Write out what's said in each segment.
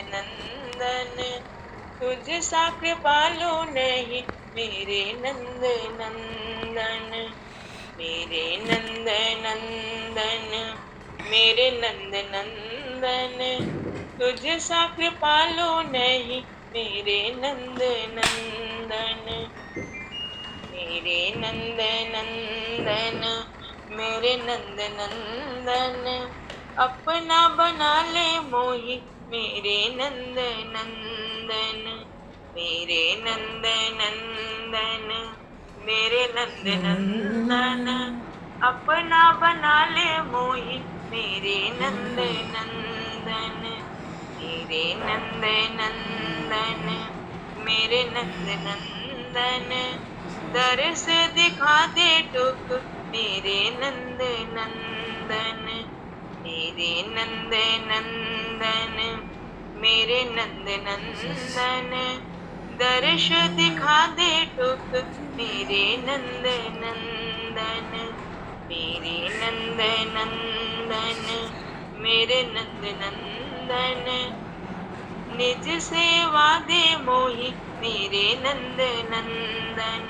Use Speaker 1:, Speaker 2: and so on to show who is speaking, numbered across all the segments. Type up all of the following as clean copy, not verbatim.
Speaker 1: नंदन, तुझ सा कृपालु नहीं मेरे नंद नंदन, मेरे नंद नंदन, मेरे नंद नंदन, तुझ सा कृपालु नहीं मेरे नंद नंदन, मेरे नंद नंदन, मेरे नंद नंदन, अपना बना ले मोही मेरे नंद नंदन, मेरे नंद नंदन, मेरे नंद नंदन, अपना बना ले मोही मेरे नंद नंदन, मेरे नंद नंदन, मेरे नंद नंदन, दर्श दिखा दे टुक मेरे नंद नंदन, मेरे नंद नंदन, मेरे नंद नंदन, दर्श दिखा दे टुक मेरे नंद नंदन, मेरे नंद नंदन, मेरे नंद नंदन, निज सेवा दे मोही मेरे नंद नंदन,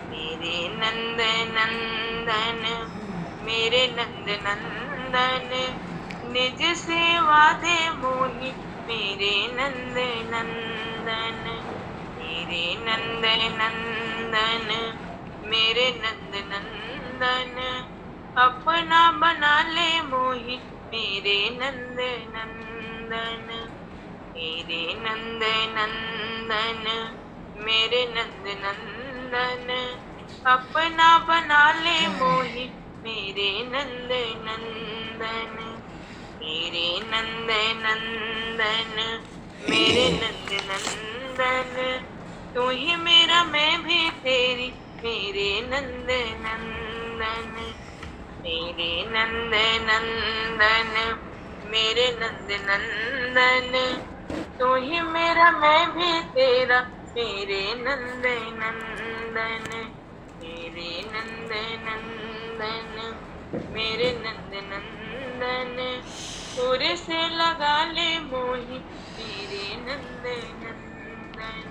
Speaker 1: मेरे नंद नंदन, मेरे नंद नंदन, निज सेवा दे मोही मेरे नंद नंदन, मेरे नंद नंदन, मेरे नंद नंदन, अपना बना ले मोही मेरे नंद नंदन, मेरे नंद नंदन, मेरे नंद नंदन, अपना बना ले मोही मेरे नंद नंदन, मेरे नंद नंदन, मेरे नंद नंदन, तू ही मेरा मैं भी तेरी मेरे नंद नंदन, मेरे नंद नंदन, मेरे नंद नंदन, तू ही मेरा मैं भी तेरा मेरे नंद नंदन, मेरे नंद नंदन, मेरे नंद नंदन, सुर से लगा ले मोही मेरे नंद नंदन,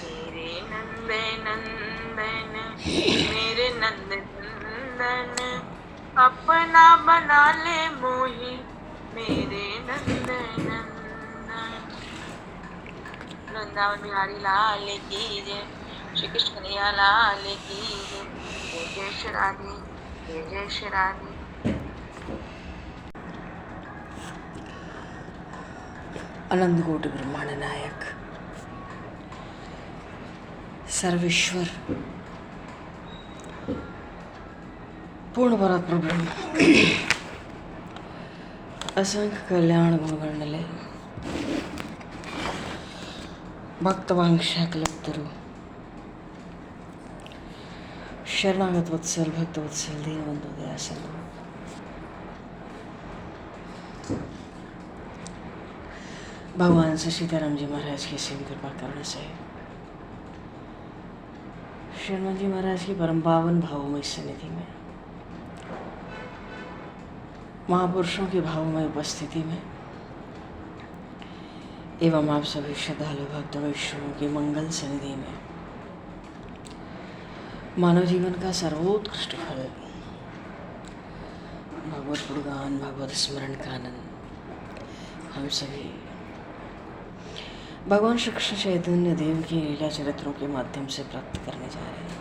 Speaker 1: मेरे नंद नंदन, मेरे नंद नंदन, अपना बना ले मोही मेरे नंद नंदन। वृंदावन बिहारी लाल की जय, श्री कृष्ण कन्हैया लाल की जय, जय जय श्री राधे, जय जय श्री राधे।
Speaker 2: अनंत कोटि ब्रह्मांड नायक सर्वेश्वर पूर्ण परात्पर ब्रह्म असंख्य कल्याण गुणगणले भक्तवांक्षा कल्पतरु शरणागत वत्सल भक्त वत्सल दीनबंधु दयासल भगवान श्री सीताराम जी महाराज की सेवा कृपा करने से शर्मा जी महाराज की परम पावन भावमय सन्निधि में महापुरुषों की भावमय उपस्थिति में एवं आप सभी श्रद्धालु भक्त वैष्णवों की मंगल सन्निधि में मानव जीवन का सर्वोत्कृष्ट फल भगवत गुणगान भगवत स्मरण का आनंद हम सभी भगवान श्री कृष्ण चैतन्य देव की लीला चरित्रों के माध्यम से प्राप्त करने जा रहे हैं।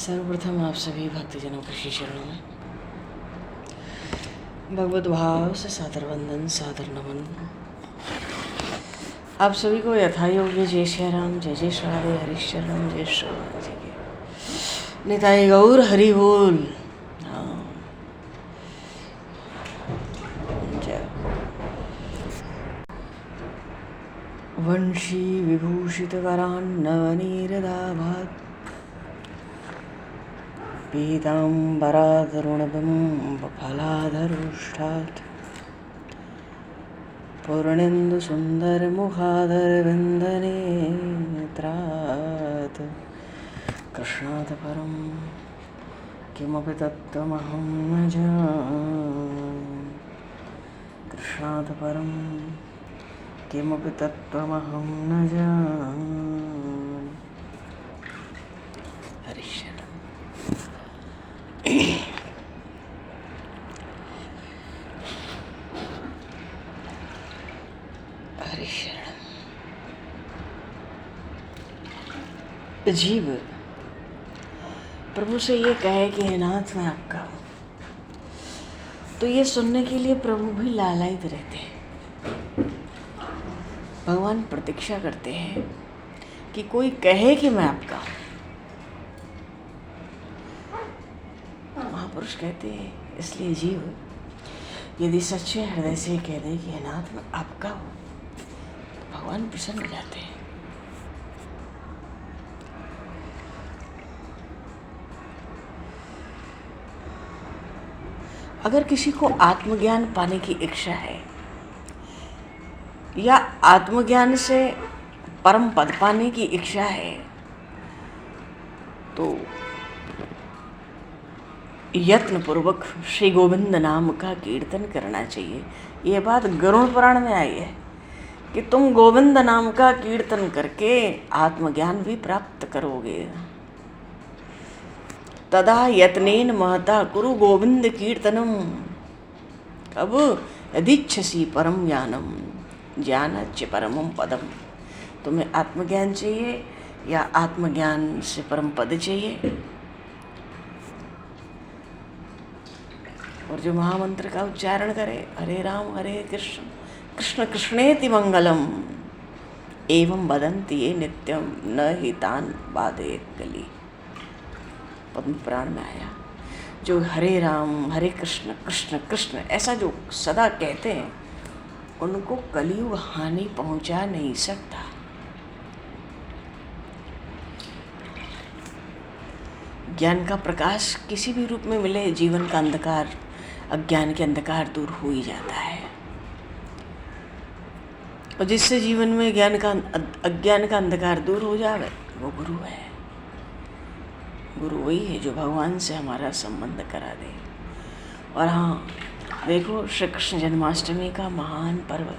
Speaker 2: सर्वप्रथम आप सभी भक्तजनों के श्री चरणों में भगवत भाव से सादर वंदन सादर नमन। आप सभी को यथा योग्य जय श्री राम, जय जय श्री राधे, हरि शरणम, जय श्री राम जी के निताई गौर हरि बोल। वंशी विभूषितकरान्नवनीरदाभात् पीताम्बरातरुणबिम्बफलाधरोष्ठात् पूर्णेन्दुसुन्दरमुखादरविन्दनेत्रात् कृष्णात् परं किमपि तत्त्वमहं न जाने। साक्षात् परं किमपि तत्त्वमहं न जाने। हरिशरणं। हरिशरणं। जीव प्रभु से ये कहे कि हे नाथ मैं आपका हूँ, तो ये सुनने के लिए प्रभु भी लालायित रहते हैं। भगवान प्रतीक्षा करते हैं कि कोई कहे कि मैं आपका हूँ। महापुरुष कहते हैं इसलिए जीव यदि सच्चे हृदय से कह दे कि हे नाथ मैं आपका हूँ, तो भगवान प्रसन्न हो जाते हैं। अगर किसी को आत्मज्ञान पाने की इच्छा है या आत्मज्ञान से परम पद पाने की इच्छा है, तो यत्नपूर्वक श्री गोविंद नाम का कीर्तन करना चाहिए। ये बात गरुड़ पुराण में आई है कि तुम गोविंद नाम का कीर्तन करके आत्मज्ञान भी प्राप्त करोगे। तदा यत्नेन महता कुरु गोविंद कीर्तनम। अब यदिच्छसि परम ज्ञानम ज्ञानच्च परमं पदम। तुम्हें आत्मज्ञान चाहिए या आत्मज्ञान से परम पद चाहिए? और जो महामंत्र का उच्चारण करे हरे राम हरे कृष्ण कृष्ण कृष्णेति मंगलम एवं वदन्ति ये नित्यम न हि तान बाधेत कली। पद्म पुराण में आया। जो हरे राम हरे कृष्ण कृष्ण कृष्ण ऐसा जो सदा कहते हैं, उनको कलियुग हानि पहुंचा नहीं सकता। ज्ञान का प्रकाश किसी भी रूप में मिले, जीवन का अंधकार अज्ञान के अंधकार दूर हो ही जाता है। और जिससे जीवन में ज्ञान का अज्ञान का अंधकार दूर हो जावे, वो गुरु है। गुरु वही है जो भगवान से हमारा संबंध करा दे। और हाँ देखो, श्री कृष्ण जन्माष्टमी का महान पर्व,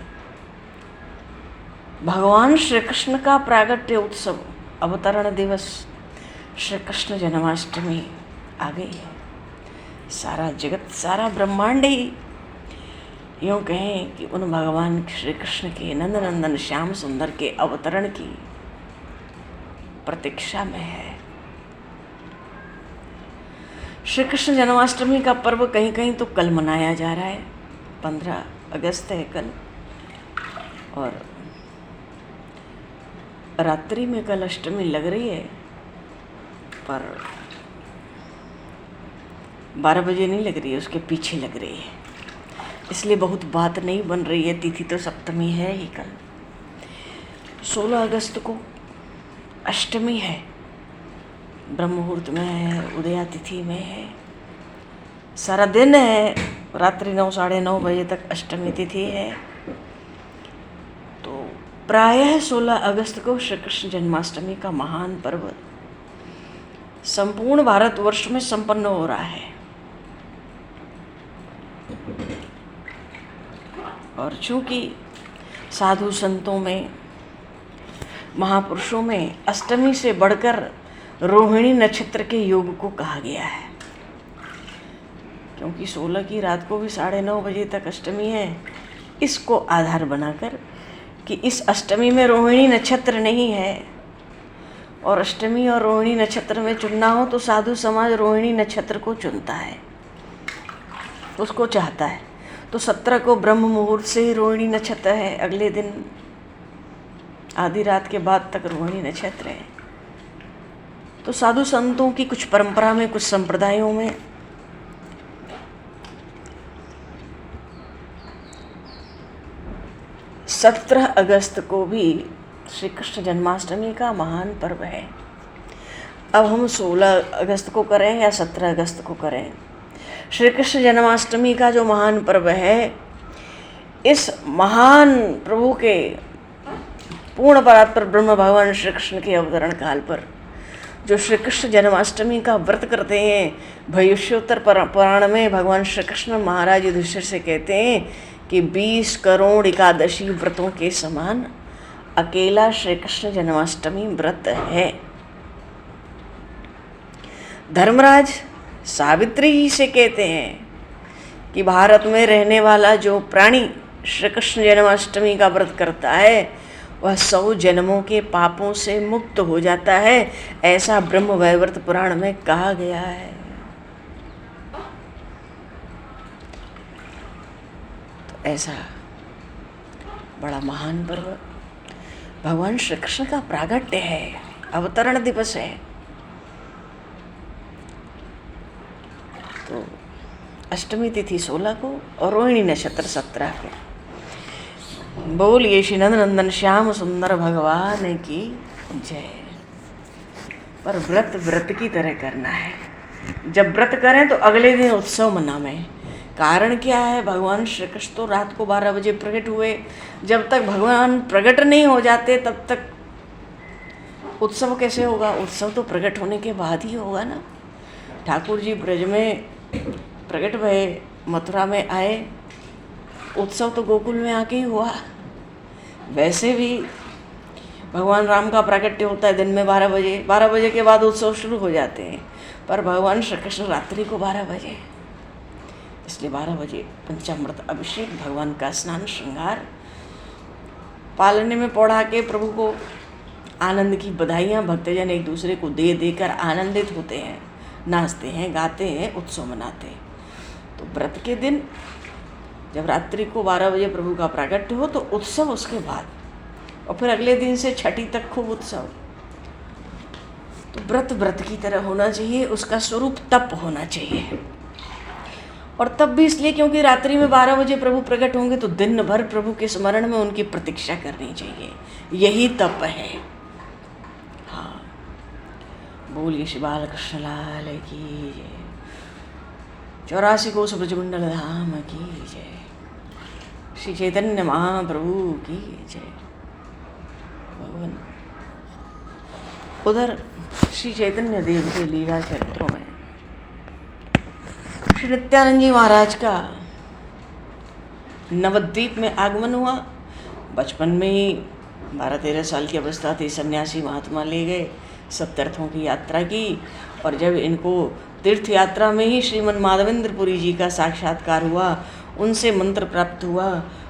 Speaker 2: भगवान श्री कृष्ण का प्रागट्य उत्सव, अवतरण दिवस श्री कृष्ण जन्माष्टमी आ गई है। सारा जगत सारा ब्रह्मांड ही यूँ कहें कि उन भगवान श्री कृष्ण के नंदनंदन श्याम सुंदर के अवतरण की प्रतीक्षा में है। श्री कृष्ण जन्माष्टमी का पर्व कहीं कहीं तो कल मनाया जा रहा है, 15 अगस्त है कल। और रात्रि में कल अष्टमी लग रही है, पर 12 बजे नहीं लग रही है, उसके पीछे लग रही है। इसलिए बहुत बात नहीं बन रही है। तिथि तो सप्तमी है ही कल, 16 अगस्त को अष्टमी है, ब्रह्म मुहूर्त में है, उदया तिथि में है, सारा दिन है। रात्रि 9 साढ़े 9 बजे तक अष्टमी तिथि है। तो प्रायः 16 अगस्त को श्री कृष्ण जन्माष्टमी का महान पर्व संपूर्ण भारतवर्ष में संपन्न हो रहा है। और चूंकि साधु संतों में, महापुरुषों में अष्टमी से बढ़कर रोहिणी नक्षत्र के योग को कहा गया है, क्योंकि 16 की रात को भी 9:30 बजे तक अष्टमी है। इसको आधार बनाकर कि इस अष्टमी में रोहिणी नक्षत्र नहीं है, और अष्टमी और रोहिणी नक्षत्र में चुनना हो तो साधु समाज रोहिणी नक्षत्र को चुनता है, उसको चाहता है। तो 17 को ब्रह्म मुहूर्त से ही रोहिणी नक्षत्र है, अगले दिन आधी रात के बाद तक रोहिणी नक्षत्र है। तो साधु संतों की कुछ परंपरा में, कुछ संप्रदायों में सत्रह अगस्त को भी श्री कृष्ण जन्माष्टमी का महान पर्व है। अब हम 16 अगस्त को करें या 17 अगस्त को करें, श्री कृष्ण जन्माष्टमी का जो महान पर्व है, इस महान प्रभु के पूर्ण परात्पर ब्रह्म भगवान श्री कृष्ण के अवतरण काल पर जो श्री कृष्ण जन्माष्टमी का व्रत करते हैं, भविष्योत्तर पुराण में भगवान श्री कृष्ण महाराज युधिष्ठिर से कहते हैं कि 20 करोड़ एकादशी व्रतों के समान अकेला श्री कृष्ण जन्माष्टमी व्रत है। धर्मराज सावित्री जी से कहते हैं कि भारत में रहने वाला जो प्राणी श्री कृष्ण जन्माष्टमी का व्रत करता है वह 100 जन्मों के पापों से मुक्त हो जाता है, ऐसा ब्रह्म वैवर्त पुराण में कहा गया है। तो ऐसा बड़ा महान पर्व भगवान श्री कृष्ण का प्रागट्य है, अवतरण दिवस है। तो अष्टमी तिथि 16 को और रोहिणी नक्षत्र 17 को। बोलिए श्री नंदन श्याम सुंदर भगवान की जय। पर व्रत व्रत की तरह करना है। जब व्रत करें तो अगले दिन उत्सव मनावें। कारण क्या है? भगवान श्री कृष्ण तो रात को 12 बजे प्रकट हुए। जब तक भगवान प्रकट नहीं हो जाते तब तक उत्सव कैसे होगा? उत्सव तो प्रकट होने के बाद ही होगा ना। ठाकुर जी ब्रज में प्रकट भये, मथुरा में आए, उत्सव तो गोकुल में आके ही हुआ। वैसे भी भगवान राम का प्राकट्य होता है दिन में 12 बजे, 12 बजे के बाद उत्सव शुरू हो जाते हैं। पर भगवान श्री कृष्ण रात्रि को 12 बजे, इसलिए 12 बजे पंचामृत अभिषेक, भगवान का स्नान श्रृंगार, पालने में पौड़ा के प्रभु को आनंद की बधाइयाँ भक्तजन एक दूसरे को दे देकर आनंदित होते हैं, नाचते हैं, गाते हैं, उत्सव मनाते हैं। तो व्रत के दिन जब रात्रि को 12 बजे प्रभु का प्राकट्य हो तो उत्सव उसके बाद, और फिर अगले दिन से छठी तक खूब उत्सव। तो व्रत व्रत की तरह होना चाहिए, उसका स्वरूप तप होना चाहिए। और तब भी इसलिए क्योंकि रात्रि में 12 बजे प्रभु प्रकट होंगे तो दिन भर प्रभु के स्मरण में उनकी प्रतीक्षा करनी चाहिए। यही तप है। हाँ, बोलिए श्री बाल कृष्ण लाल की जय। 84 कोस ब्रजमंडल धाम की जय। श्री चैतन्य महाप्रभु की जय। भगवान उधर श्री चैतन्य देव के लीला चरित्रों में श्री नित्यानंद जी महाराज का नवद्वीप में आगमन हुआ। बचपन में ही 12-13 साल की अवस्था थी, सन्यासी महात्मा ले गए, सब तीर्थों की यात्रा की। और जब इनको तीर्थ यात्रा में ही श्रीमन माधवेंद्रपुरी जी का साक्षात्कार हुआ, उनसे मंत्र प्राप्त हुआ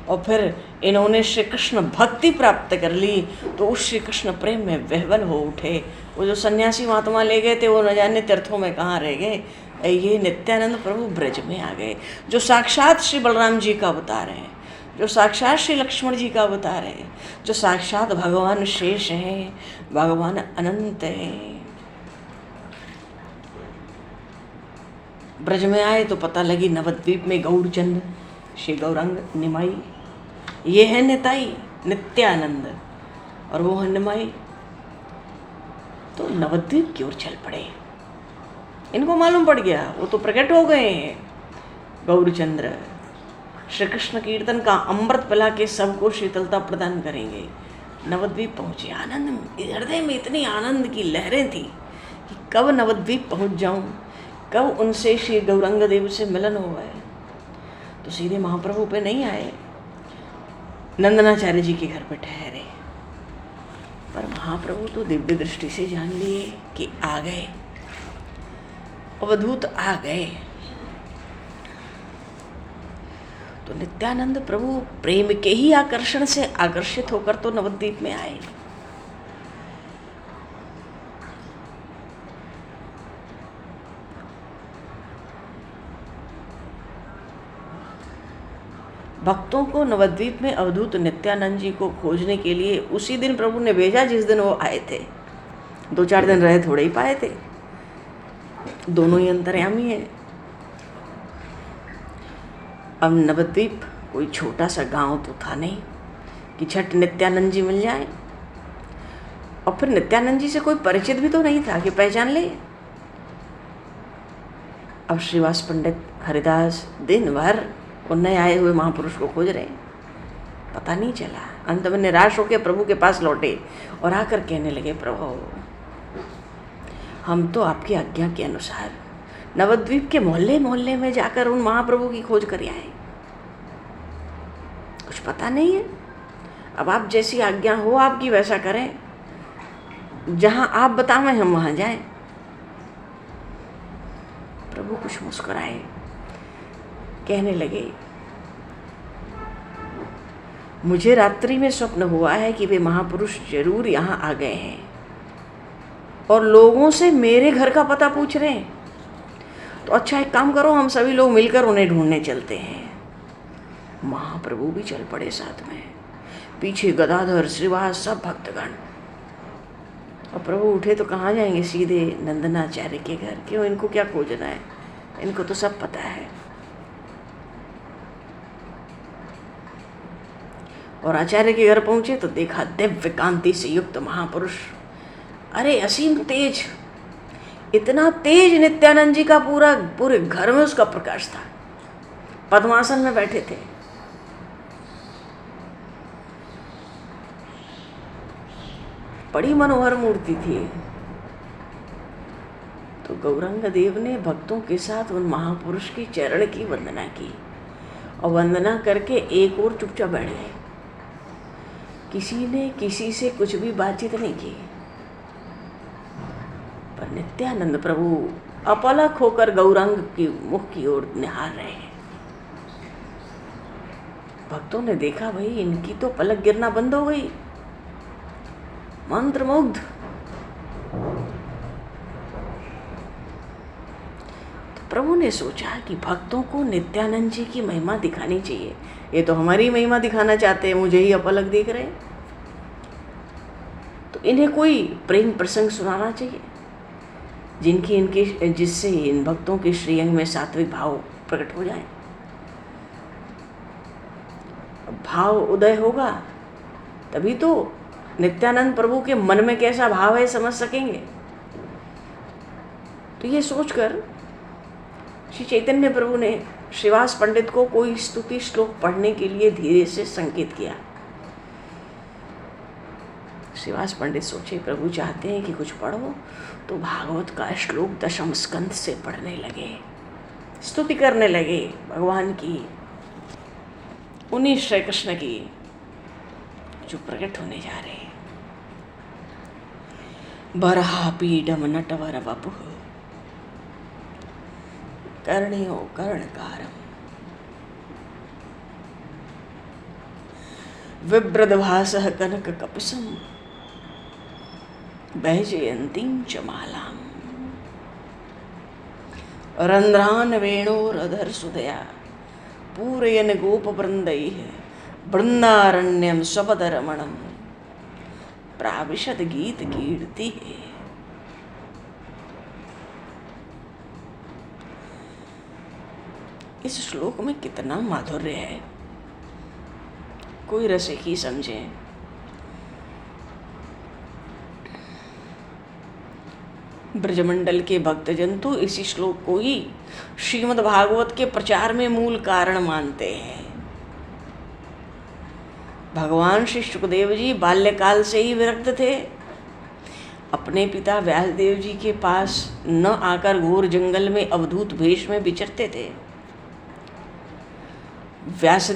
Speaker 2: और फिर इन्होंने श्री कृष्ण भक्ति प्राप्त कर ली, तो उस श्री कृष्ण प्रेम में विह्वल हो उठे। वो जो सन्यासी महात्मा ले गए थे वो न जाने तीर्थों में कहाँ रह गए। ये नित्यानंद प्रभु ब्रज में आ गए, जो साक्षात श्री बलराम जी का अवतार हैं, जो साक्षात श्री लक्ष्मण जी का अवतार हैं, जो साक्षात भगवान शेष हैं, भगवान अनंत हैं। ब्रज में आए तो पता लगी नवद्वीप में गौरचंद, श्री गौरंग, निमाई, ये है निताई नित्यानंद और वो है निमाई। तो नवद्वीप की ओर चल पड़े। इनको मालूम पड़ गया वो तो प्रकट हो गए हैं गौरचंद्र, श्री कृष्ण कीर्तन का अमृत पिला के सबको शीतलता प्रदान करेंगे। नवद्वीप पहुँचे। आनंद, हृदय में इतनी आनंद की लहरें थी कि कब नवद्वीप पहुँच जाऊँ, कब उनसे श्री गौरंग देव से मिलन हो गए। तो सीधे महाप्रभु पे नहीं आए, नंदनाचार्य जी के घर पे ठहरे। पर महाप्रभु तो दिव्य दृष्टि से जान लिए कि आ गए, अवधूत आ गए। तो नित्यानंद प्रभु प्रेम के ही आकर्षण से आकर्षित होकर तो नवद्वीप में आए। भक्तों को नवद्वीप में अवधूत नित्यानंद जी को खोजने के लिए उसी दिन प्रभु ने भेजा जिस दिन वो आए थे। 2-4 दिन रहे, थोड़े ही पाए थे, दोनों ही अंतर्यामी हैं। अब नवद्वीप कोई छोटा सा गांव तो था नहीं कि झट नित्यानंद जी मिल जाए, और फिर नित्यानंद जी से कोई परिचित भी तो नहीं था कि पहचान ले। अब श्रीवास पंडित हरिदास दिन भर वो नए आए हुए महापुरुष को खोज रहे, पता नहीं चला। अंत में निराश होकर प्रभु के पास लौटे और आकर कहने लगे, प्रभु हम तो आपकी आज्ञा के अनुसार नवद्वीप के मोहल्ले मोहल्ले में जाकर उन महाप्रभु की खोज कर आए। पता नहीं है। अब आप जैसी आज्ञा हो आपकी वैसा करें, जहाँ आप बतावें हम वहाँ जाएं। प्रभु कुछ मुस्कुराए, कहने लगे, मुझे रात्रि में स्वप्न हुआ है कि वे महापुरुष जरूर यहाँ आ गए हैं और लोगों से मेरे घर का पता पूछ रहे हैं। तो अच्छा एक काम करो, हम सभी लोग मिलकर उन्हें ढूंढने चलते हैं। महाप्रभु भी चल पड़े साथ में, पीछे गदाधर, श्रीवास, सब भक्तगण। और प्रभु उठे तो कहाँ जाएंगे, सीधे नंदनाचार्य के घर। क्यों, इनको क्या खोजना है, इनको तो सब पता है। और आचार्य के घर पहुंचे तो देखा दिव्य कांति से युक्त महापुरुष। अरे असीम तेज, इतना तेज नित्यानंद जी का पूरे घर में उसका प्रकाश था। पद्मासन में बैठे थे। बड़ी मनोहर मूर्ति थी। तो गौरांग देव ने भक्तों के साथ उन महापुरुष की चरण की वंदना की और वंदना करके एक और चुपचाप बैठ गए। किसी ने किसी से कुछ भी बातचीत नहीं की, पर नित्यानंद प्रभु अपलक होकर गौरांग की मुख की ओर निहार रहे हैं। भक्तों ने देखा, भाई इनकी तो पलक गिरना बंद हो गई, मंत्रमुग्ध। तो प्रभु ने सोचा कि भक्तों को नित्यानंद जी की महिमा दिखानी चाहिए। ये तो हमारी महिमा दिखाना चाहते हैं, मुझे ही अपलक देख रहे हैं। तो इन्हें कोई प्रेम प्रसंग सुनाना चाहिए जिससे इन भक्तों के श्रीअंग में सात्विक भाव प्रकट हो जाए। भाव उदय होगा तभी तो नित्यानंद प्रभु के मन में कैसा भाव है समझ सकेंगे। तो ये सोचकर श्री चैतन्य प्रभु ने श्रीवास पंडित को कोई स्तुति श्लोक पढ़ने के लिए धीरे से संकेत किया। श्रीवास पंडित सोचे, प्रभु चाहते हैं कि कुछ पढ़ो, तो भागवत का श्लोक दशम स्कंद से पढ़ने लगे, स्तुति करने लगे भगवान की, उन्हीं श्री कृष्ण की जो प्रकट होने जा रहे हैं। बरहा पीडम नटवर वपुः कर्णयो कर्णकारम विव्रतभासः कनक कपसम वैजयन्तीं च मालाम् रंध्रान वेणोरधर सुदया पूरयन गोपवृन्दैः वृन्दारण्यं स्वपदरमणं प्राविशद गीत कीर्तिः। इस श्लोक में कितना माधुर्य है, कोई रसिक ही समझे। ब्रजमंडल के भक्तजन तो इसी श्लोक को ही श्रीमद् भागवत के प्रचार में मूल कारण मानते हैं। भगवान श्री सुखदेव जी बाल्यकाल से ही विरक्त थे। अपने पिता व्यासदेव जी के पास न आकर घोर जंगल में अवधूत वेश में विचरते थे। व्यास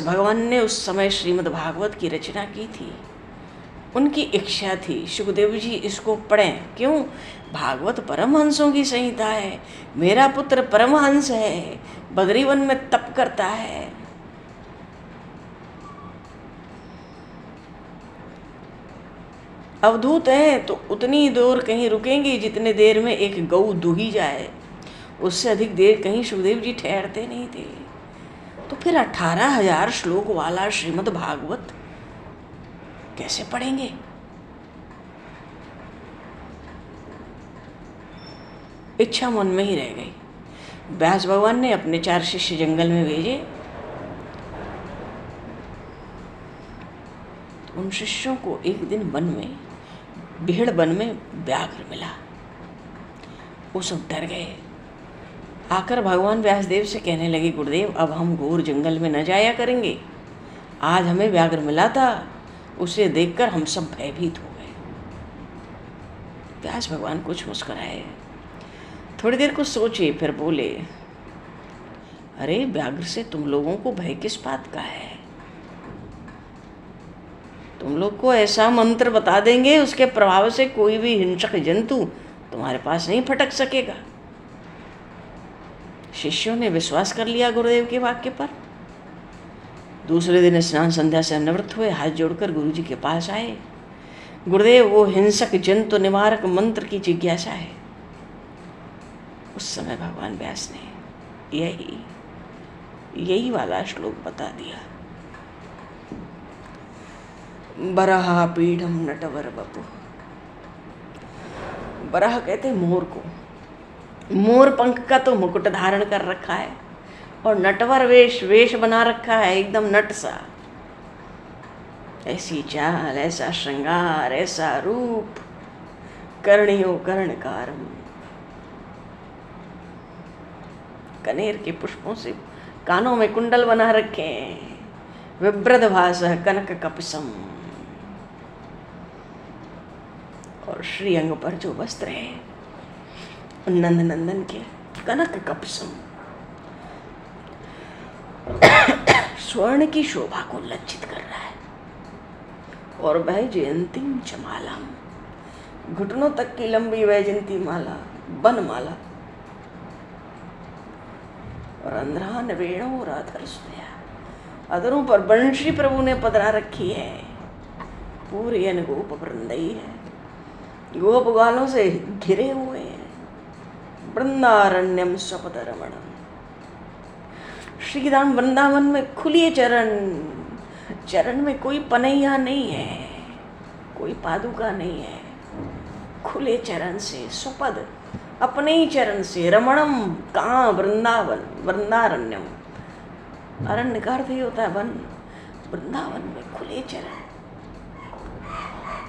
Speaker 2: भगवान ने उस समय श्रीमद् भागवत की रचना की थी। उनकी इच्छा थी सुखदेव जी इसको पढ़ें। क्यों? भागवत परमहंसों की संहिता है, मेरा पुत्र परमहंस है, बद्रीवन में तप करता है। अवधूत हैं तो उतनी दूर कहीं रुकेंगे जितने देर में एक गऊ दुही जाए, उससे अधिक देर कहीं सुखदेव जी ठहरते नहीं थे। तो फिर 18,000 श्लोक वाला श्रीमद् भागवत कैसे पढ़ेंगे? इच्छा मन में ही रह गई। व्यास भगवान ने अपने 4 शिष्य जंगल में भेजे। तो उन शिष्यों को एक दिन भीड़ वन में व्याघ्र मिला। वो सब डर गए। आकर भगवान व्यासदेव से कहने लगे, गुरुदेव अब हम घोर जंगल में न जाया करेंगे। आज हमें व्याघ्र मिला था, उसे देखकर हम सब भयभीत हो गए। व्यास भगवान कुछ मुस्कुराए, थोड़ी देर कुछ सोचे, फिर बोले, अरे व्याघ्र से तुम लोगों को भय किस बात का है? तुम लोग को ऐसा मंत्र बता देंगे, उसके प्रभाव से कोई भी हिंसक जंतु तुम्हारे पास नहीं फटक सकेगा। शिष्यों ने विश्वास कर लिया गुरुदेव के वाक्य पर। दूसरे दिन स्नान संध्या से निवृत्त हुए, हाथ जोड़कर गुरु जी के पास आए। गुरुदेव, वो हिंसक जंतु निवारक मंत्र की जिज्ञासा है। उस समय भगवान व्यास ने यही वाला श्लोक बता दिया। बरहा पीढ़म नटवर बपु। बरह कहते मोर को। मोर पंख का तो मुकुट धारण कर रखा है और नटवर वेश बना रखा है, एकदम नट सा। ऐसी चाल, ऐसा श्रृंगार, ऐसा रूप, कर्णियो कर्णकारम। कनेर के पुष्पों से कानों में कुंडल बना रखे हैं। विभ्रद भास कनक कपसम। और श्रीअंग पर जो वस्त्र है नंद नंदन के कनक कपसम, स्वर्ण की शोभा को लज्जित कर रहा है। और वैजयंतीम चमालाम, घुटनों तक की लंबी वैजयंती माला, वन माला। और अंध्रान वेणु और अधर सुया, अधरों पर बंशी प्रभु ने पधरा रखी है। पूरे अनगोप वृंदई है, गोप गालों से घिरे हुए हैं। वृंदारण्यम सपद रमणम, श्री राम वृंदावन में खुली चरण में कोई पनैया नहीं है, कोई पादुका नहीं है। खुले चरण से, सुपद, अपने ही चरण से। रमणम, कहाँ? वृंदावन, वृंदारण्यम। अरण्य का अर्थ ही होता है वन। वृंदावन में खुले चरण,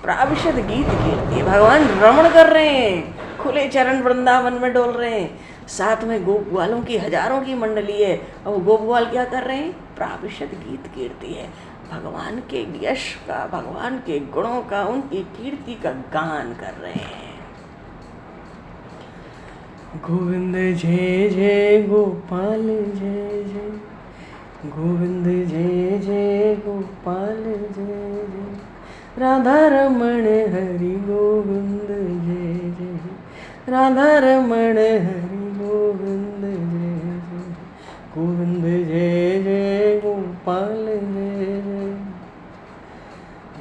Speaker 2: प्राविशद गीत कीर्ति। भगवान रमण कर रहे हैं, खुले चरण वृंदावन में डोल रहे हैं। साथ में गोप ग्वालों की हजारों की मंडली है। और गोप ग्वाल क्या कर रहे हैं? प्राविशद गीत कीर्ति है, भगवान के यश का, भगवान के गुणों का, उनकी कीर्ति का गान कर रहे हैं। गोविंद जय जय गोपाल जय जय, गोविंद जय जय गोपाल जय जय, राधा रमण हरि गोविंद जय जय, राधा रमण हरि गोविंद जय जय, गोविंद जय जय गोपाल जय जय,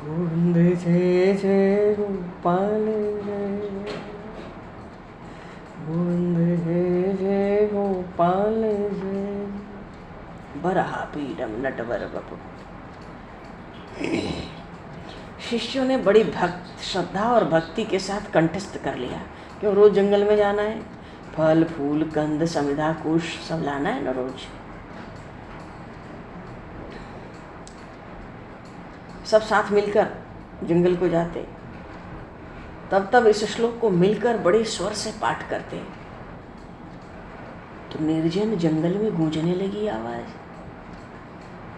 Speaker 2: गोविंद जय जय गोपाल जय जय, गोविंद जय जय गोपाल जय। बरहा पीडम नटवर बपु। शिष्यों ने बड़ी श्रद्धा और भक्ति के साथ कंठस्थ कर लिया। क्यों? रोज जंगल में जाना है, फल फूल कंद समिधा कुश सब लाना है ना रोज। सब साथ मिलकर जंगल को जाते। तब इस श्लोक को मिलकर बड़े स्वर से पाठ करते। तो निर्जन जंगल में गूंजने लगी आवाज।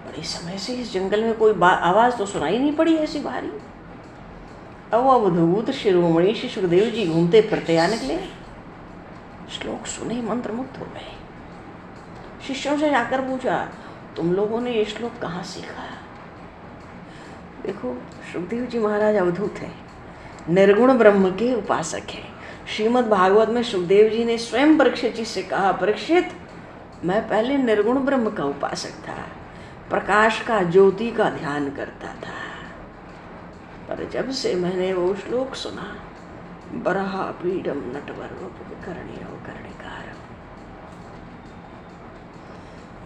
Speaker 2: बड़े समय से इस जंगल में कोई आवाज तो सुनाई नहीं पड़ी ऐसी भारी। अब अवधूत शिरोमणि श्री सुखदेव जी घूमते फिरते आ निकले। श्लोक सुने मंत्रमुग्ध हो गए। शिष्यों से जाकर पूछा, तुम लोगों ने ये श्लोक कहाँ सीखा? देखो, सुखदेव जी महाराज अवधूत हैं, निर्गुण ब्रह्म के उपासक हैं। श्रीमद् भागवत में सुखदेव जी ने स्वयं परीक्षित जी से कहा, परीक्षित, मैं पहले निर्गुण ब्रह्म का उपासक था, प्रकाश का, ज्योति का ध्यान करता था। पर जब से मैंने वो श्लोक सुना, बरहा पीडम नटवर कर्णियो कर्णिकारम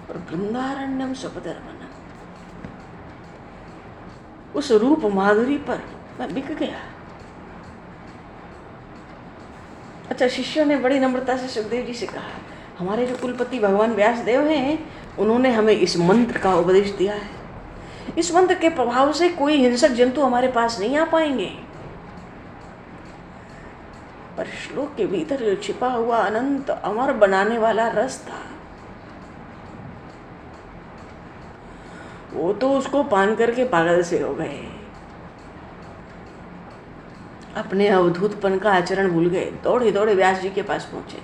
Speaker 2: और वृंदारण्यम स्वपदर्मनम, उस रूप माधुरी पर मैं बिक गया। अच्छा, शिष्यों ने बड़ी नम्रता से सुखदेव जी से कहा, हमारे जो कुलपति भगवान व्यास देव हैं, उन्होंने हमें इस मंत्र का उपदेश दिया है। इस मंत्र के प्रभाव से कोई हिंसक जंतु हमारे पास नहीं आ पाएंगे। पर श्लोक के भीतर जो छिपा हुआ अनंत अमर बनाने वाला रस था, वो तो उसको पान करके पागल से हो गए। अपने अवधूतपन का आचरण भूल गए। दौड़े दौड़े व्यास जी के पास पहुंचे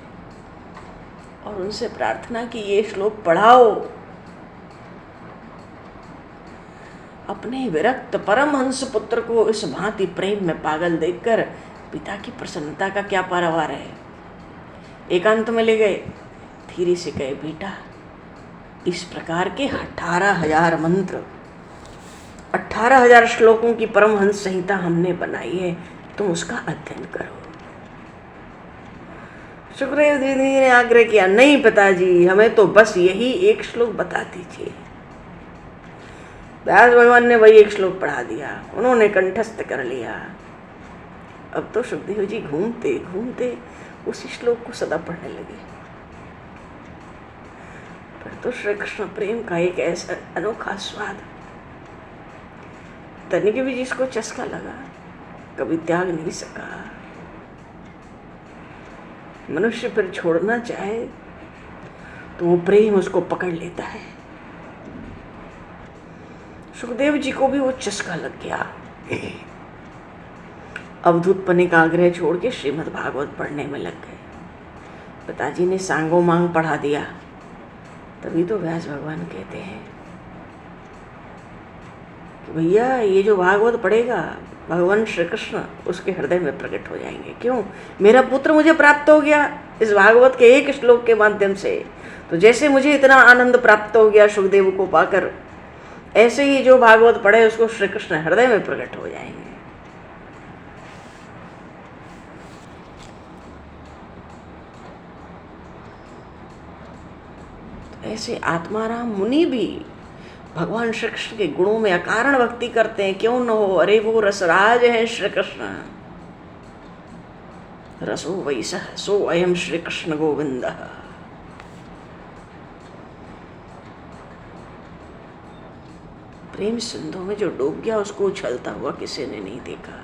Speaker 2: और उनसे प्रार्थना की, ये श्लोक पढ़ाओ। अपने विरक्त परमहंस पुत्र को इस भांति प्रेम में पागल देखकर पिता की प्रसन्नता का क्या पारावार है। एकांत में ले गए, धीरे से कहे, बेटा इस प्रकार के 18,000 मंत्र, 18,000 श्लोकों की परमहंस संहिता हमने बनाई है, तुम उसका अध्ययन करो। सुखदेव जी ने आग्रह किया, नहीं पिताजी, हमें तो बस यही एक श्लोक बता दीजिए। व्यास भगवान ने वही एक श्लोक पढ़ा दिया, उन्होंने कंठस्थ कर लिया। अब तो सुखदेव जी घूमते घूमते उसी श्लोक को सदा पढ़ने लगे। पर तो श्री कृष्ण प्रेम का एक ऐसा अनोखा स्वाद तनिक भी जिसको चस्का लगा कभी त्याग नहीं सका। मनुष्य फिर छोड़ना चाहे तो वो प्रेम उसको पकड़ लेता है। सुखदेव जी को भी वो चस्का लग गया। अवधूत पने का आग्रह छोड़ के श्रीमद् भागवत पढ़ने में लग गए। पिताजी ने सांगो मांग पढ़ा दिया। तभी तो व्यास भगवान कहते हैं कि भैया ये जो भागवत पढ़ेगा भगवान श्री कृष्ण उसके हृदय में प्रकट हो जाएंगे। क्यों? मेरा पुत्र मुझे प्राप्त हो गया इस भागवत के एक श्लोक के माध्यम से। तो जैसे मुझे इतना आनंद प्राप्त हो गया सुखदेव को पाकर, ऐसे ही जो भागवत पढ़े उसको श्री कृष्ण हृदय में प्रकट हो जाएंगे। ऐसे आत्माराम मुनि भी भगवान श्री कृष्ण के गुणों में अकारण भक्ति करते हैं। क्यों न हो, अरे वो रसराज है श्री कृष्ण। रसो वैसः सो अयम श्री कृष्ण गोविंद। प्रेम सिंधु में जो डूब गया उसको उछलता हुआ किसी ने नहीं देखा।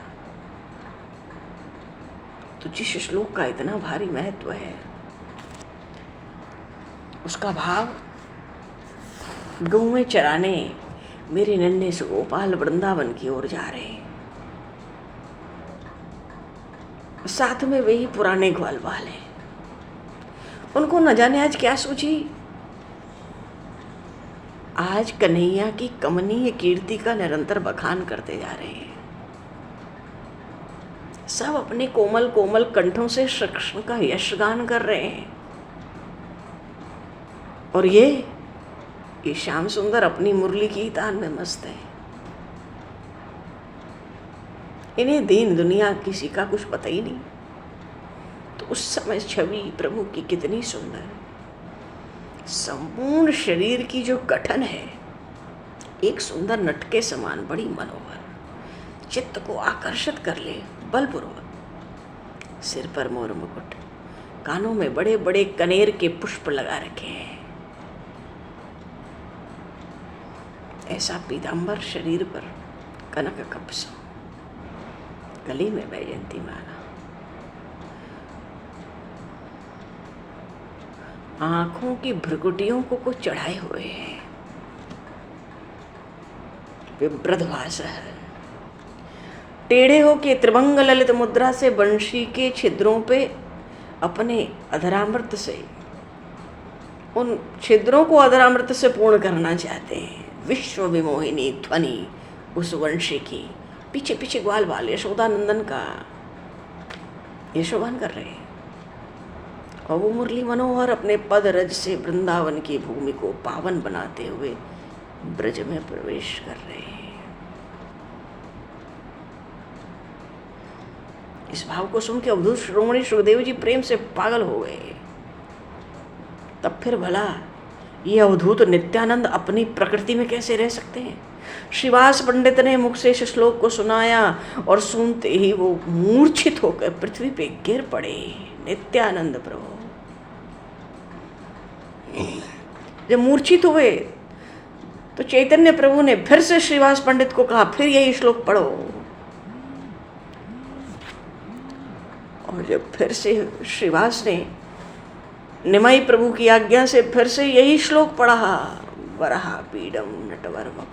Speaker 2: तो जिस श्लोक का इतना भारी महत्व है उसका भाव, गौएं चराने मेरे नन्हे से गोपाल वृंदावन की ओर जा रहे हैं, साथ में वही पुराने ग्वाल वाले। उनको न जाने आज क्या सूझी। आज कन्हैया की कमनीय कीर्ति का निरंतर बखान करते जा रहे हैं। सब अपने कोमल कोमल कंठों से श्री कृष्ण का यशगान कर रहे हैं। और ये श्याम सुंदर अपनी मुरली की तान में मस्त है। इन्हें दीन दुनिया किसी का कुछ पता ही नहीं। तो उस समय छवि प्रभु की कितनी सुंदर, संपूर्ण शरीर की जो गठन है एक सुंदर नट के समान, बड़ी मनोहर, चित्त को आकर्षित कर ले बलपूर्वक। सिर पर मोर मुकुट, कानों में बड़े बड़े कनेर के पुष्प लगा रखे हैं। ऐसा पीतांबर शरीर पर कनक कपस, गली में वैजयंती माला, आंखों की भ्रुकुटियों को चढ़ाए हुए हैं। विब्रधवास है, टेढ़े होके त्रिभंग ललित मुद्रा से बंशी के छिद्रों पे अपने अधरामृत से, उन छिद्रों को अधरामृत से पूर्ण करना चाहते हैं। विश्व विमोहिनी ध्वनि उस वंशी की, पीछे पीछे ग्वाल बाल यशोदानंदन का यशोगान कर रहे हैं। और वो मुरली मनोहर अपने पद रज से वृंदावन की भूमि को पावन बनाते हुए ब्रज में प्रवेश कर रहे हैं। इस भाव को सुन के अवधूत शिरोमणि सुखदेव जी प्रेम से पागल हो गए। तब फिर भला ये अवधूत नित्यानंद अपनी प्रकृति में कैसे रह सकते हैं। श्रीवास पंडित ने मुख से इस श्लोक को सुनाया और सुनते ही वो मूर्छित होकर पृथ्वी पे गिर पड़े। नित्यानंद प्रभु जब मूर्छित हुए तो चैतन्य प्रभु ने फिर से श्रीवास पंडित को कहा, फिर यही श्लोक पढ़ो। और जब फिर से श्रीवास ने निमाई प्रभु की आज्ञा से फिर से यही श्लोक पढ़ा, वराह पीडम नटवरम।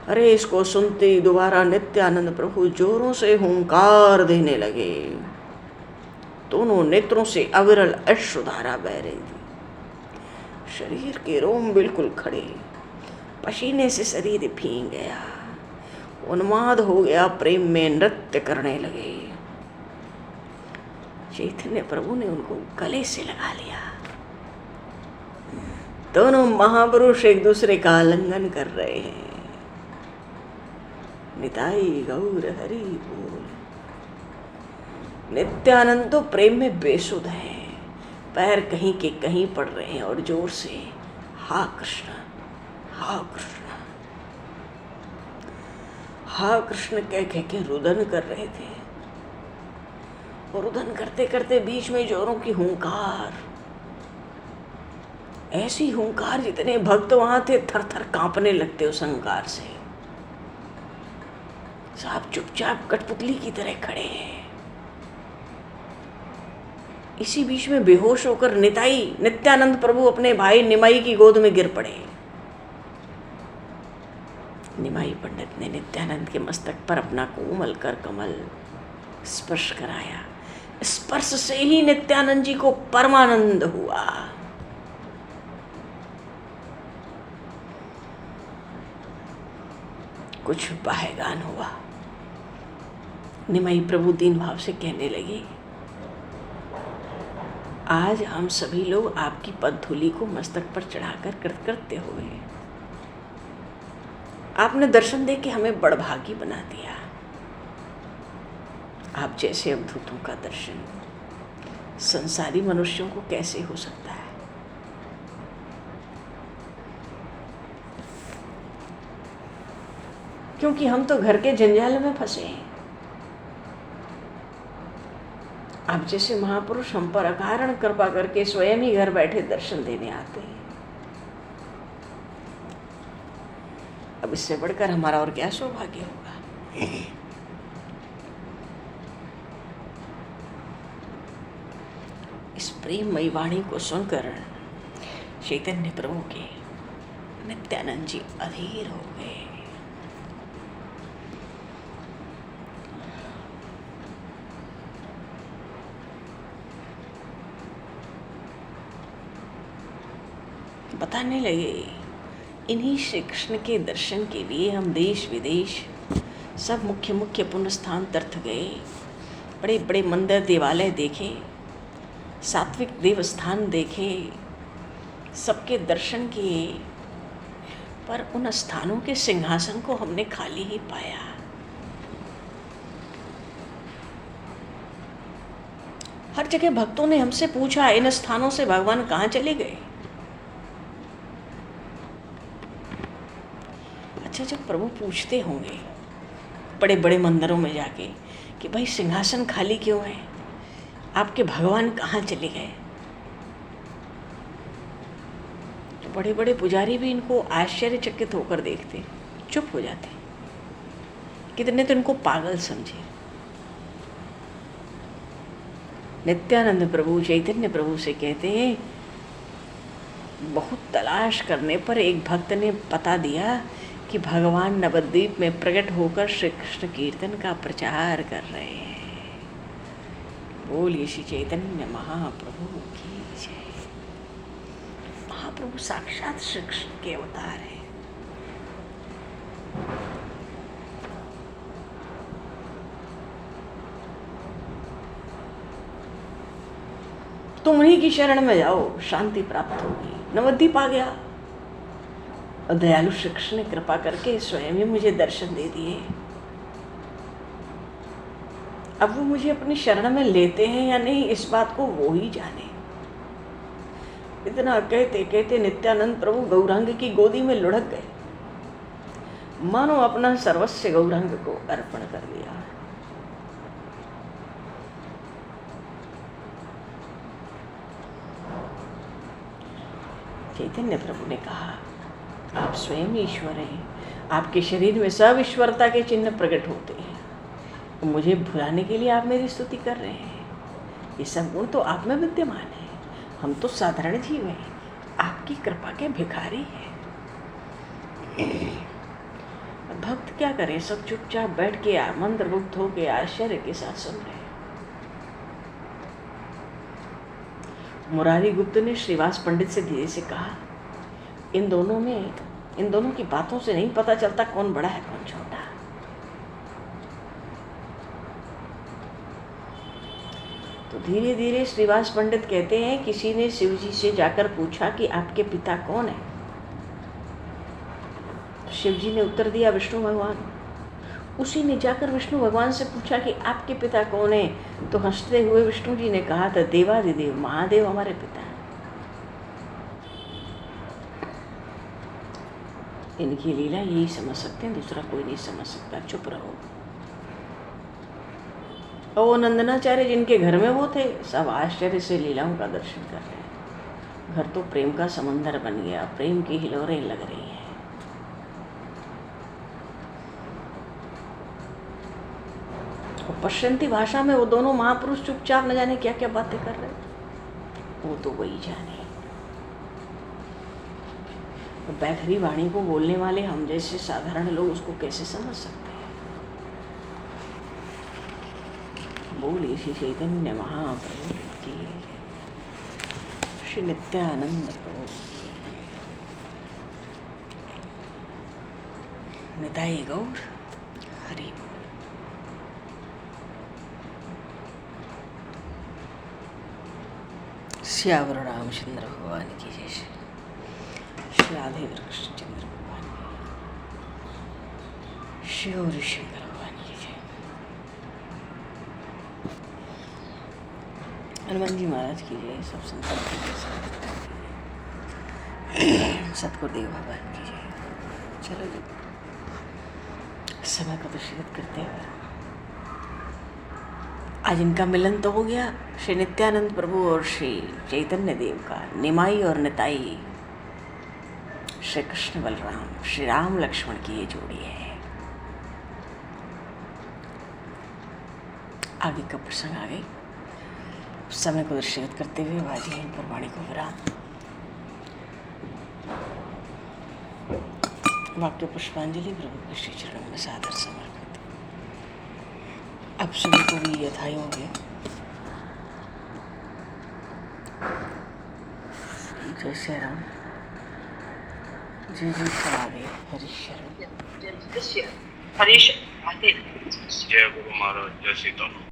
Speaker 2: अरे इसको सुनते ही दोबारा नित्यानंद प्रभु जोरों से हुंकार देने लगे। दोनों नेत्रों से अविरल अश्रुधारा बह रही थी। शरीर के रोम बिल्कुल खड़े, पसीने से शरीर भीग गया, उन्माद हो गया, प्रेम में नृत्य करने लगे। चैतन्य प्रभु ने उनको गले से लगा लिया। दोनों महापुरुष एक दूसरे का आलिंगन कर रहे हैं। निताई गौर हरि बोल। नित्यानंद तो प्रेम में बेसुध है, पैर कहीं के कहीं पड़ रहे हैं और जोर से हा कृष्ण, हा कृष्ण, हा कृष्ण कह कह के रुदन कर रहे थे। और रुदन करते करते बीच में जोरों की हुंकार, ऐसी हुंकार जितने भक्त वहां थे थर थर कांपने लगते उस हुंकार से। साहब चुपचाप कठपुतली की तरह खड़े हैं। इसी बीच में बेहोश होकर नित्यानंद प्रभु अपने भाई निमाई की गोद में गिर पड़े। निमाई पंडित ने नित्यानंद के मस्तक पर अपना कोमल कर कमल स्पर्श कराया। स्पर्श से ही नित्यानंद जी को परमानंद हुआ। कुछ बाहगान हुआ। निमाई प्रभु दीन भाव से कहने लगे, आज हम सभी लोग आपकी पदधूलि को मस्तक पर चढ़ाकर कृतकृत्य हुए। आपने दर्शन दे के हमें बड़भागी बना दिया। आप जैसे अवधूतों का दर्शन संसारी मनुष्यों को कैसे हो सकता है। क्योंकि हम तो घर के जंजाल में फंसे हैं। आप जैसे महापुरुष हम पर अकारण कृपा करके स्वयं ही घर बैठे दर्शन देने आते हैं। अब इससे बढ़कर हमारा और क्या सौभाग्य होगा। इस प्रेममयी वाणी को सुनकर चैतन्य प्रभु के नित्यानंद जी अधीर हो गए। बताने लगे, इन्हीं श्री कृष्ण के दर्शन के लिए हम देश विदेश सब मुख्य मुख्य पुण्य स्थान तीर्थ गए, बड़े बड़े मंदिर देवालय देखे, सात्विक देवस्थान देखे, सबके दर्शन किए, पर उन स्थानों के सिंहासन को हमने खाली ही पाया। हर जगह भक्तों ने हमसे पूछा, इन स्थानों से भगवान कहाँ चले गए। अच्छा, जब प्रभु पूछते होंगे बड़े बड़े मंदिरों में जाके कि भाई सिंहासन खाली क्यों है, आपके भगवान कहाँ चले गए, तो बड़े बड़े पुजारी भी इनको आश्चर्यचकित होकर देखते, चुप हो जाते। कितने तो इनको पागल समझे। नित्यानंद प्रभु चैतन्य प्रभु से कहते हैं, बहुत तलाश करने पर एक भक्त ने पता दिया कि भगवान नवद्वीप में प्रकट होकर श्री कृष्ण कीर्तन का प्रचार कर रहे हैं। बोलिए श्री चैतन्य महाप्रभु की जय। महाप्रभु साक्षात श्री कृष्ण के अवतार हैं। तुम उन्हीं की शरण में जाओ, शांति प्राप्त होगी। नवद्वीप आ गया और दयालु श्री कृष्ण ने कृपा करके स्वयं ही मुझे दर्शन दे दिए। अब वो मुझे अपनी शरण में लेते हैं या नहीं, इस बात को वो ही जाने। इतना कहते कहते नित्यानंद प्रभु गौरांग की गोदी में लुढ़क गए, मानो अपना सर्वस्व गौरांग को अर्पण कर दिया। चैतन्य प्रभु ने कहा, आप स्वयं ईश्वर हैं, आपके शरीर में सब ईश्वरता के चिन्ह प्रकट होते हैं, तो मुझे भुलाने के लिए आप मेरी स्तुति कर रहे हैं। ये सब गुण तो आप में विद्यमान है, हम तो साधारण जीव हैं, आपकी कृपा के भिखारी हैं। भक्त क्या करें, सब चुपचाप बैठ के मंत्रमुग्ध होके आश्चर्य के साथ सुन रहे हैं। मुरारी गुप्त ने श्रीवास पंडित से धीरे से कहा, इन दोनों में इन दोनों की बातों से नहीं पता चलता कौन बड़ा है कौन छोटा। तो धीरे धीरे श्रीवास पंडित कहते हैं किसी ने शिव जी से जाकर पूछा कि आपके पिता कौन है। शिव जी ने उत्तर दिया विष्णु भगवान। उसी ने जाकर विष्णु भगवान से पूछा कि आपके पिता कौन है। तो हंसते हुए विष्णु जी ने कहा था देवादिदेव महादेव हमारे पिता हैं। इनकी लीला यही समझ सकते हैं, दूसरा कोई नहीं समझ सकता। चुप रहो। और वो नंदनाचार्य जिनके घर में वो थे सब आश्चर्य से लीलाओं का दर्शन कर रहे हैं। घर तो प्रेम का समंदर बन गया, प्रेम की हिलोरें लग रही हैं। और पश्चिंती भाषा में वो दोनों महापुरुष चुपचाप न जाने क्या क्या बातें कर रहे हैं, वो तो वही जाने। बैखरी वाणी को बोलने वाले हम जैसे साधारण लोग उसको कैसे समझ सकते हैं। बोले श्री चैतन्य महाप्रभु की, श्री नित्यानंद प्रभु, निताई गौर हरि बोल। श्यावर रामचंद्र भगवान की जय। श्री राधे कृष्णचंद्र भगवान की, श्री गौरी शंकर भगवान की जय। हनुमान जी महाराज की जय। सब संतों की जय। सतगुरुदेव भगवान की जय। चलो जी, समय को दूषित करते हुए आज इनका मिलन तो हो गया। श्री नित्यानंद प्रभु और श्री चैतन्य देव का, निमाई और निताई, श्री कृष्ण बलराम, श्री राम लक्ष्मण की ये जोड़ी है। आगे का प्रसंग आ गई। समय को दर्शित करते हुए बाजी इन पर वाणी को विराम। वाक्य पुष्पांजलि प्रभु के श्री चरणों में सादर समर्पित। अब सभी को भी यथायोग है। जय श्री राम, जय जय राधे, हरीश्वर
Speaker 3: हरीश जय गुरु महाराज, जय सीता।